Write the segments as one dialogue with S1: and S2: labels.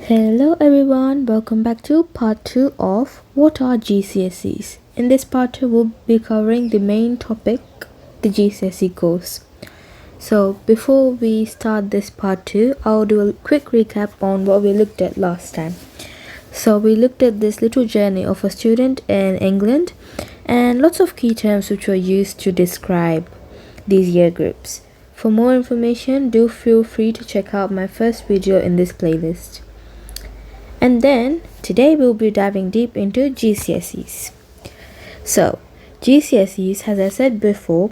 S1: Hello everyone, welcome back to part 2 of What are GCSEs? In this part 2, we'll be covering the main topic, the GCSE course. So before we start this part 2, I'll do a quick recap on what we looked at last time. So we looked at this little journey of a student in England and lots of key terms which were used to describe these year groups. For more information, do feel free to check out my first video in this playlist. And then today we'll be diving deep into GCSEs. So, GCSEs, as I said before,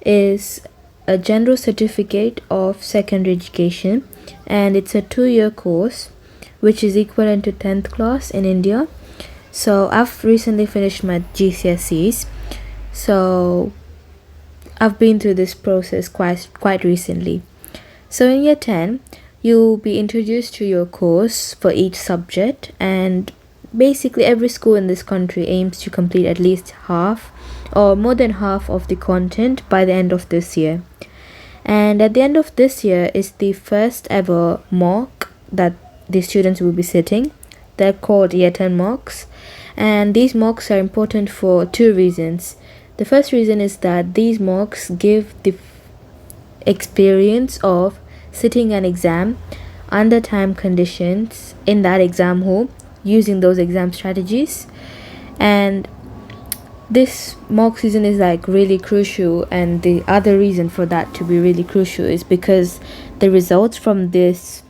S1: is a general certificate of secondary education, and it's a 2-year course which is equivalent to 10th class in India. So, I've recently finished my GCSEs. So, I've been through this process quite recently. So, in year 10, you'll be introduced to your course for each subject, and basically every school in this country aims to complete at least half or more than half of the content by the end of this year. And at the end of this year is the first ever mock that the students will be sitting. They're called year 10 mocks, and these mocks are important for two reasons. The first reason is that these mocks give the experience of sitting an exam under time conditions in that exam hall using those exam strategies. And this mock season is like really crucial, and the other reason for that to be really crucial is because the results from this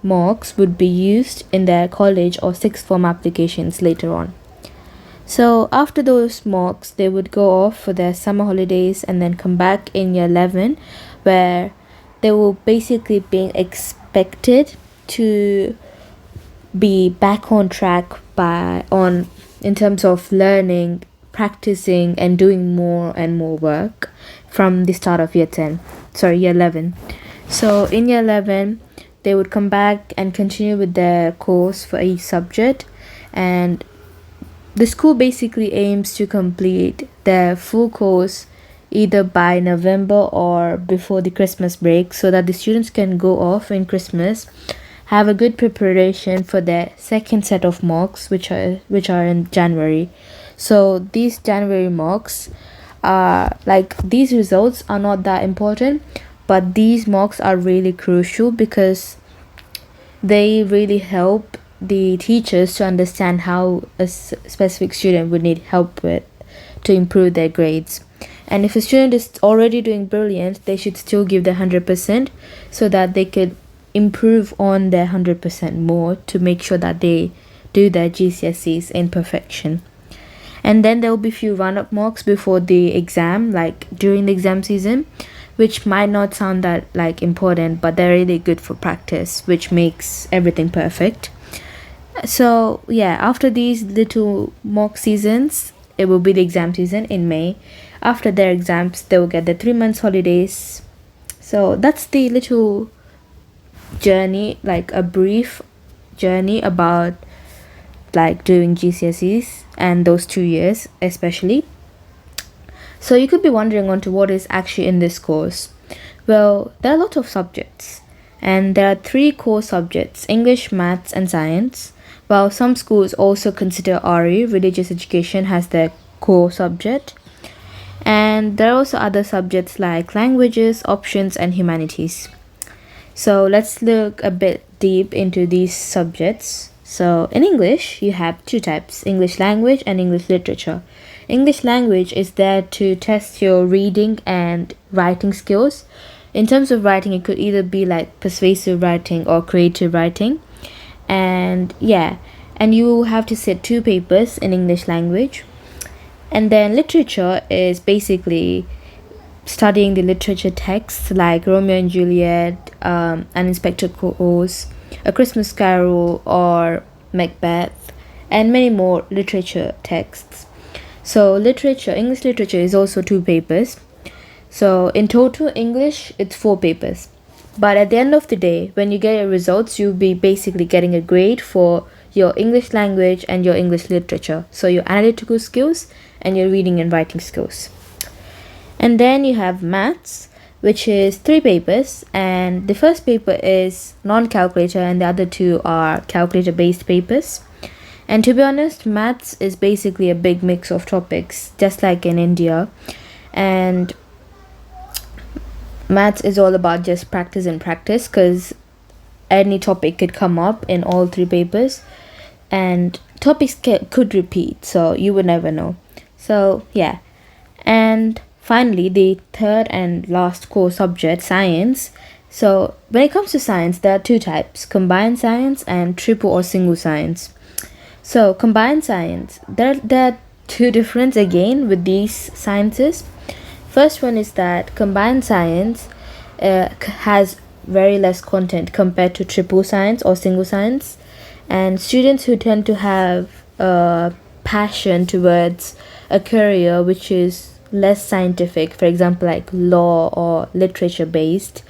S1: mocks would be used in their college or sixth form applications later on. So after those mocks, they would go off for their summer holidays and then come back in year 11, where they will basically be expected to be back on track in terms of learning, practicing, and doing more and more work from the start of year 11. So in year 11, they would come back and continue with their course for each subject, and the school basically aims to complete their full course either by November or before the Christmas break, so that the students can go off in Christmas, have a good preparation for their second set of mocks, which are in January. So these January mocks are like, these results are not that important, but these mocks are really crucial because they really help the teachers to understand how a specific student would need help with to improve their grades. And if a student is already doing brilliant, they should still give their 100% so that they could improve on their 100% more to make sure that they do their GCSEs in perfection. And then there will be few run-up mocks before the exam, like during the exam season, which might not sound that like important, but they're really good for practice, which makes everything perfect. So yeah, after these little mock seasons, it will be the exam season in May. After their exams, they will get the 3 months holidays. So that's the little journey, like a brief journey about like doing GCSEs and those 2 years especially. So you could be wondering onto what is actually in this course. Well, there are a lot of subjects, and there are 3 core subjects: English, Maths, and Science. While some schools also consider RE, religious education, as their core subject. And there are also other subjects like languages, options, and humanities. So let's look a bit deep into these subjects. So in English, you have 2 types: English language and English literature. English language is there to test your reading and writing skills. In terms of writing, it could either be like persuasive writing or creative writing. And you have to sit 2 papers in English language. And then literature is basically studying the literature texts like Romeo and Juliet, An Inspector Calls, A Christmas Carol, or Macbeth, and many more literature texts. So English literature is also 2 papers. So in total, English, it's 4 papers. But at the end of the day, when you get your results, you'll be basically getting a grade for your English language and your English literature. So your analytical skills and your reading and writing skills. And then you have maths. which is 3 papers, and the first paper is non-calculator and the other two are calculator based papers. And to be honest, maths is basically a big mix of topics, just like in India. And maths is all about just practice and practice, because any topic could come up in all 3 papers, and topics could repeat, so you would never know. So yeah. And finally, the third and last core subject, science. So when it comes to science, there are 2 types: combined science and triple or single science. So combined science, there are 2 difference again with these sciences. First one is that combined science has very less content compared to triple science or single science, and students who tend to have a passion towards a career which is less scientific, for example like law or literature based,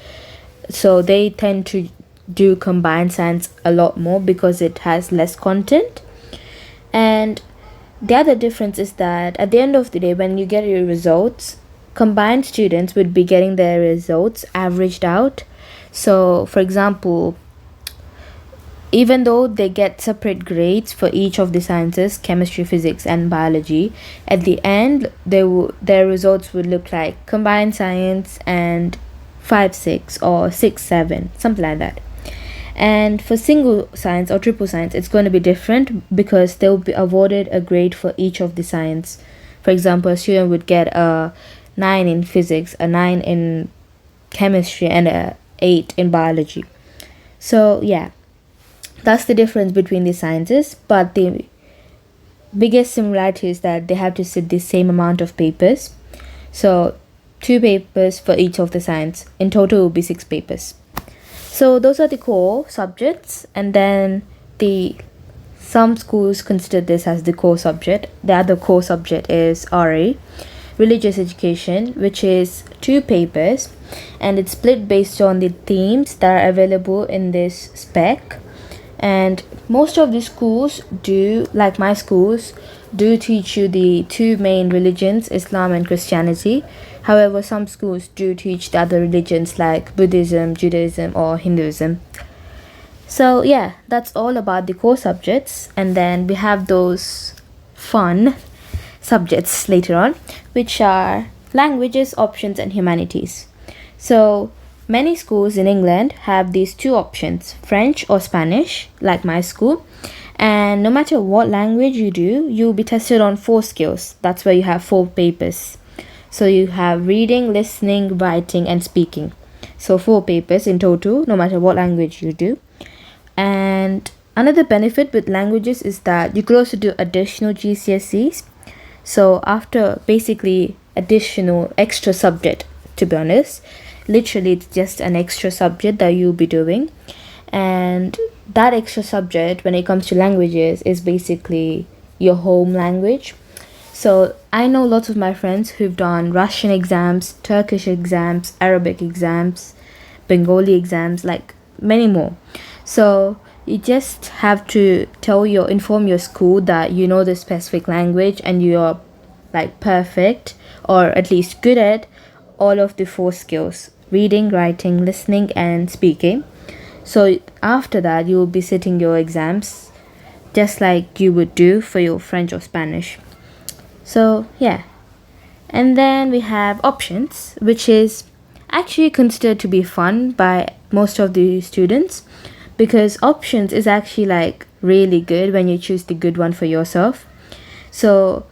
S1: so they tend to do combined science a lot more because it has less content. And the other difference is that at the end of the day, when you get your results, combined students would be getting their results averaged out. So for example, even though they get separate grades for each of the sciences, chemistry, physics and biology, at the end their results would look like combined science and 5-6 or 6-7, something like that. And for single science or triple science, it's going to be different because they'll be awarded a grade for each of the science. For example, a student would get a 9 in physics, a 9 in chemistry and a 8 in biology. So yeah, that's the difference between the sciences. But the biggest similarity is that they have to sit the same amount of papers. So 2 papers for each of the science. In total will be 6 papers. So those are the core subjects, and then some schools consider this as the core subject. The other core subject is RA, religious education, which is 2 papers, and it's split based on the themes that are available in this spec. And most of the schools do, like my schools, do teach you the 2 main religions, Islam and Christianity. However, some schools do teach the other religions like Buddhism, Judaism or Hinduism. So yeah, that's all about the core subjects. And then we have those fun subjects later on, which are languages, options and humanities. So many schools in England have these 2 options, French or Spanish, like my school. And no matter what language you do, you'll be tested on 4 skills. That's why you have 4 papers. So you have reading, listening, writing and speaking. So 4 papers in total, no matter what language you do. And another benefit with languages is that you could also do additional GCSEs. So after basically additional extra subject, to be honest, literally it's just an extra subject that you'll be doing. And that extra subject, when it comes to languages, is basically your home language. So I know lots of my friends who've done Russian exams, Turkish exams, Arabic exams, Bengali exams, like many more. So you just have to inform your school that you know the specific language and you're like perfect, or at least good at all of the 4 skills: reading, writing, listening and speaking. So after that you will be sitting your exams just like you would do for your French or Spanish. So yeah. And then we have options, which is actually considered to be fun by most of the students, because options is actually like really good when you choose the good one for yourself. So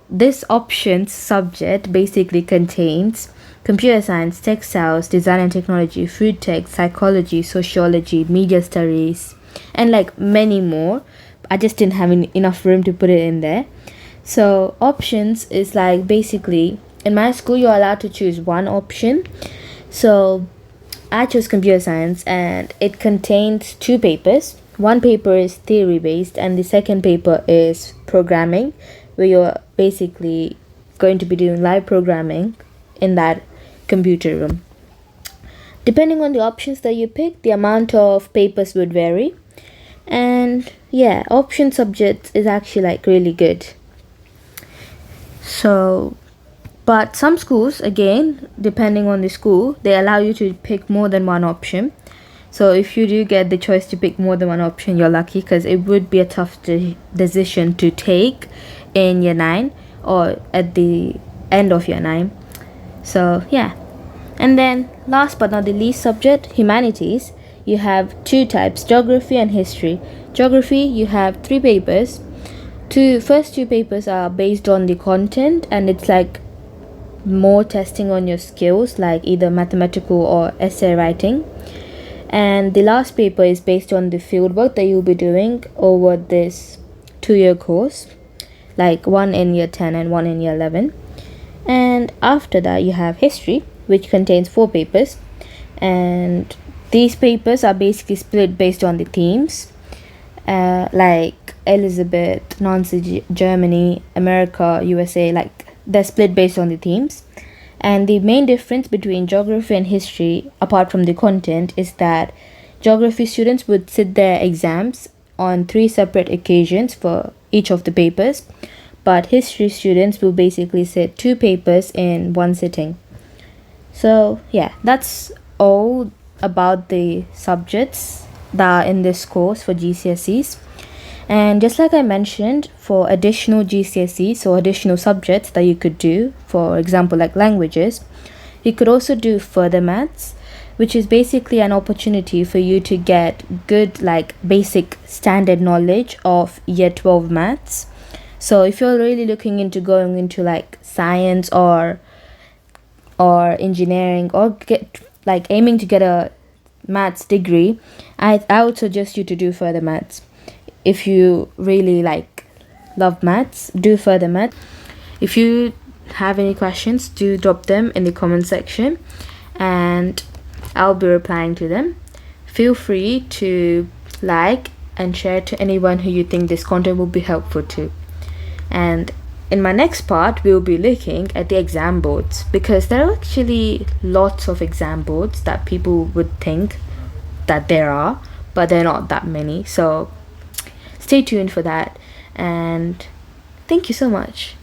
S1: this options subject basically contains computer science, textiles, design and technology, food tech, psychology, sociology, media studies, and like many more. I just didn't have enough room to put it in there. So options is like basically, in my school you're allowed to choose one option. So I chose computer science and it contains 2 papers. One paper is theory based and the second paper is programming, where you're basically going to be doing live programming in that computer room. Depending on the options that you pick, the amount of papers would vary. And yeah, option subjects is actually like really good. So But some schools, again, depending on the school, they allow you to pick more than one option. So if you do get the choice to pick more than one option, you're lucky, because it would be a tough decision to take in year 9 or at the end of year 9. So yeah. And then last but not the least subject, humanities. You have two types, geography and history. Geography, you have 3 papers. First two papers are based on the content, and it's like more testing on your skills, like either mathematical or essay writing. And the last paper is based on the fieldwork that you'll be doing over this 2-year course, like one in year 10 and one in year 11. And after that, you have history, which contains 4 papers. And these papers are basically split based on the themes, like Elizabeth, Nazi Germany, America, USA, like they're split based on the themes. And the main difference between geography and history, apart from the content, is that geography students would sit their exams on 3 separate occasions for each of the papers, but history students will basically sit 2 papers in one sitting. So yeah, that's all about the subjects that are in this course for GCSEs. And just like I mentioned, for additional GCSEs or additional subjects that you could do, for example, like languages, you could also do further maths, which is basically an opportunity for you to get good, like basic standard knowledge of year 12 maths. So if you're really looking into going into like science or engineering, or get like aiming to get a maths degree, I would suggest you to do further maths. If you really like love maths, do further maths. If you have any questions, do drop them in the comment section and I'll be replying to them. Feel free to like and share to anyone who you think this content will be helpful to. And in my next part, we'll be looking at the exam boards, because there are actually lots of exam boards that people would think that there are, but they're not that many. So stay tuned for that, and thank you so much.